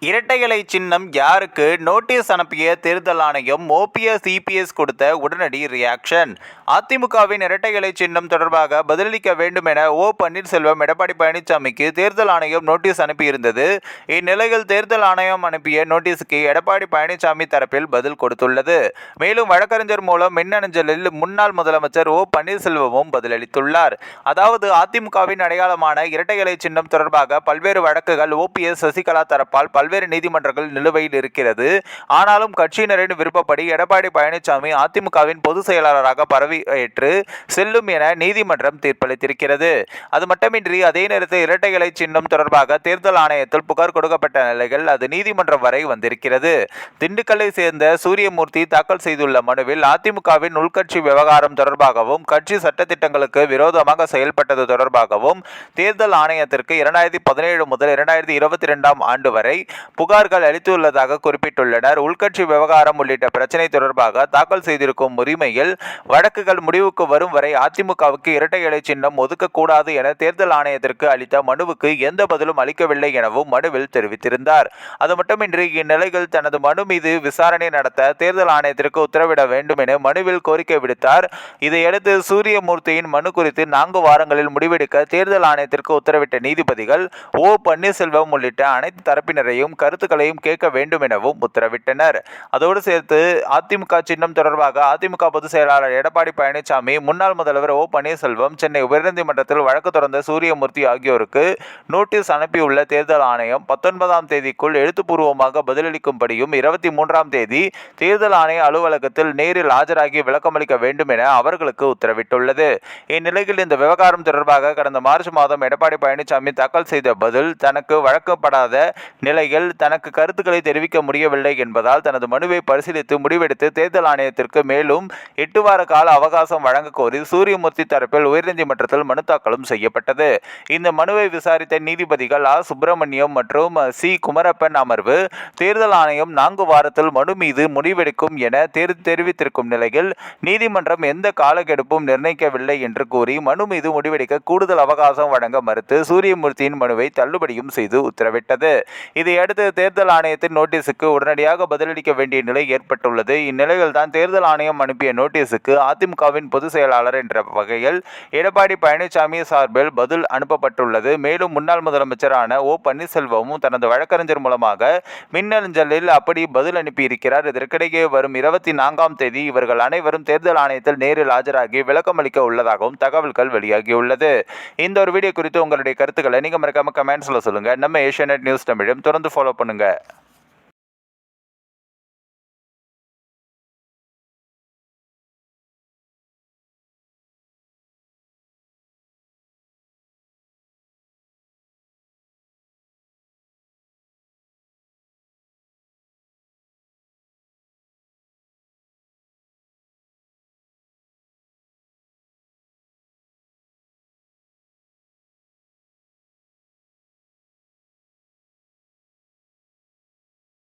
இரட்டை இலை சின்னம் யாருக்கு நோட்டீஸ் அனுப்பிய தேர்தல் ஆணையம்? ஓபிஎஸ் இபிஎஸ் கொடுத்த உடனடி ரியாக்ஷன். அதிமுகவின் இரட்டை இலை சின்னம் தொடர்பாக பதிலளிக்க வேண்டும் என ஓ பன்னீர்செல்வம் எடப்பாடி பழனிசாமிக்கு தேர்தல் ஆணையம் நோட்டீஸ் அனுப்பியிருந்தது. இந்நிலையில் தேர்தல் ஆணையம் அனுப்பிய நோட்டீஸுக்கு எடப்பாடி பழனிசாமி தரப்பில் பதில் கொடுத்துள்ளது. மேலும் வழக்கறிஞர் மூலம் மின்னஞ்சலில் முன்னாள் முதலமைச்சர் ஓ பன்னீர்செல்வமும் பதிலளித்துள்ளார். அதாவது அதிமுகவின் அடையாளமான இரட்டை இலை சின்னம் தொடர்பாக பல்வேறு வழக்குகள் ஓபிஎஸ் சசிகலா தரப்பால் பல்வேறு நீதிமன்றங்கள் நிலுவையில் இருக்கிறது. ஆனாலும் கட்சியினரின் விருப்பப்படி எடப்பாடி பழனிசாமி அதிமுகவின் பொதுச் செயலாளராக பதவியேற்று செல்லும் என நீதிமன்றம் தீர்ப்பளித்திருக்கிறது. அது மட்டுமின்றி அதே நேரத்தில் இரட்டை இலை சின்னம் தொடர்பாக தேர்தல் ஆணையத்தில் புகார் கொடுக்கப்பட்ட நிலையில் அது நீதிமன்றம் வரை வந்திருக்கிறது. திண்டுக்கல்லை சேர்ந்த சூரியமூர்த்தி தாக்கல் செய்துள்ள மனுவில் அதிமுகவின் உள்கட்சி விவகாரம் தொடர்பாகவும் கட்சி சட்டத்திட்டங்களுக்கு விரோதமாக செயல்பட்டது தொடர்பாகவும் தேர்தல் ஆணையத்திற்கு 2017 முதல் 2022 ஆண்டு வரை புகார்கள் அளித்துள்ளதாக குறிப்பிட்டுள்ளனர். உள்கட்சி விவகாரம் உள்ளிட்ட பிரச்சனை தொடர்பாக தாக்கல் செய்திருக்கும் உரிமையில் வழக்குகள் முடிவுக்கு வரும் வரை அதிமுகவுக்கு இரட்டை இலை சின்னம் ஒதுக்கக்கூடாது என தேர்தல் ஆணையத்திற்கு அளித்த மனுவுக்கு எந்த பதிலும் அளிக்கவில்லை எனவும் மனுவில் தெரிவித்திருந்தார். அது மட்டுமின்றி இந்நிலையில் தனது மனு மீது விசாரணை நடத்த தேர்தல் ஆணையத்திற்கு உத்தரவிட வேண்டும் என மனுவில் கோரிக்கை விடுத்தார். இதையடுத்து சூரியமூர்த்தியின் மனு குறித்து 4 வாரங்களில் முடிவெடுக்க தேர்தல் ஆணையத்திற்கு உத்தரவிட்ட நீதிபதிகள் ஓ பன்னீர்செல்வம் உள்ளிட்ட அனைத்து தரப்பினரையும் கருத்துக்களையும் கேட்க வேண்டும் எனவும் உத்தரவிட்டனர். அதோடு சேர்த்து அதிமுக சின்னம் தொடர்பாக அதிமுக பொதுச் செயலாளர் எடப்பாடி பழனிசாமி, முன்னாள் முதல்வர் ஓ பன்னீர்செல்வம், சென்னை உயர்நீதிமன்றத்தில் வழக்கு தொடர்ந்த சூரியமூர்த்தி ஆகியோருக்கு நோட்டீஸ் அனுப்பியுள்ள தேர்தல் ஆணையம் 19ஆம் தேதிக்குள் எழுத்துப்பூர்வமாக பதிலளிக்கும்படியும் 23ஆம் தேதி தேர்தல் ஆணைய அலுவலகத்தில் நேரில் ஆஜராகி விளக்கமளிக்க வேண்டும் என அவர்களுக்கு உத்தரவிட்டுள்ளது. இந்நிலையில் இந்த விவகாரம் தொடர்பாக கடந்த மார்ச் மாதம் எடப்பாடி பழனிசாமி தாக்கல் செய்த பதில் தனக்கு வழங்கப்படாத நிலையில் தனக்கு கருத்துக்களை தெரிவிக்க முடியவில்லை என்பதால் தனது மனுவை பரிசீலித்து முடிவெடுத்து தேர்தல் ஆணையத்திற்கு மேலும் 8 வார கால அவகாசம் வழங்க கோரி சூரியமூர்த்தி தரப்பில் உயர்நீதிமன்றத்தில் மனு தாக்கலும் செய்யப்பட்டது. இந்த மனுவை விசாரித்த நீதிபதிகள் ஆ சுப்பிரமணியம் மற்றும் சி குமரப்பன் அமர்வு தேர்தல் ஆணையம் 4 வாரத்தில் மனு மீது முடிவெடுக்கும் என தெரிவித்திருக்கும் நிலையில் நீதிமன்றம் எந்த காலக்கெடுப்பும் நிர்ணயிக்கவில்லை என்று கூறி மனு மீது முடிவெடுக்க கூடுதல் அவகாசம் வழங்க மறுத்து சூரியமூர்த்தியின் மனுவை தள்ளுபடியும் செய்து உத்தரவிட்டது. இதையடுத்து தேர்தல் ஆணையத்தின் நோட்டீஸுக்கு உடனடியாக பதிலளிக்க வேண்டிய நிலை ஏற்பட்டுள்ளது. இந்நிலையில் தான் தேர்தல் ஆணையம் அனுப்பிய நோட்டீஸுக்கு அதிமுகவின் பொதுச் செயலாளர் என்ற வகையில் எடப்பாடி பழனிசாமி சார்பில் பதில் அனுப்பப்பட்டுள்ளது. மேலும் முன்னாள் முதலமைச்சரான ஓ பன்னீர்செல்வமும் தனது வழக்கறிஞர் மூலமாக மின்னஞ்சலில் அப்படி பதில் அனுப்பியிருக்கிறார். இதற்கிடையே வரும் 24ஆம் தேதி இவர்கள் அனைவரும் தேர்தல் ஆணையத்தில் நேரில் ஆஜராகி விளக்கமளிக்க உள்ளதாகவும் தகவல்கள் வெளியாகியுள்ளது. இந்த ஒரு வீடியோ குறித்து உங்களுடைய கருத்துக்களை நீங்க மறக்காம கமெண்ட்ஸ்ல சொல்லுங்க. நம்ம ஏஷியாநெட் நியூஸ் தமிழும் தொடர்ந்து ஃபாலோ பண்ணுங்க.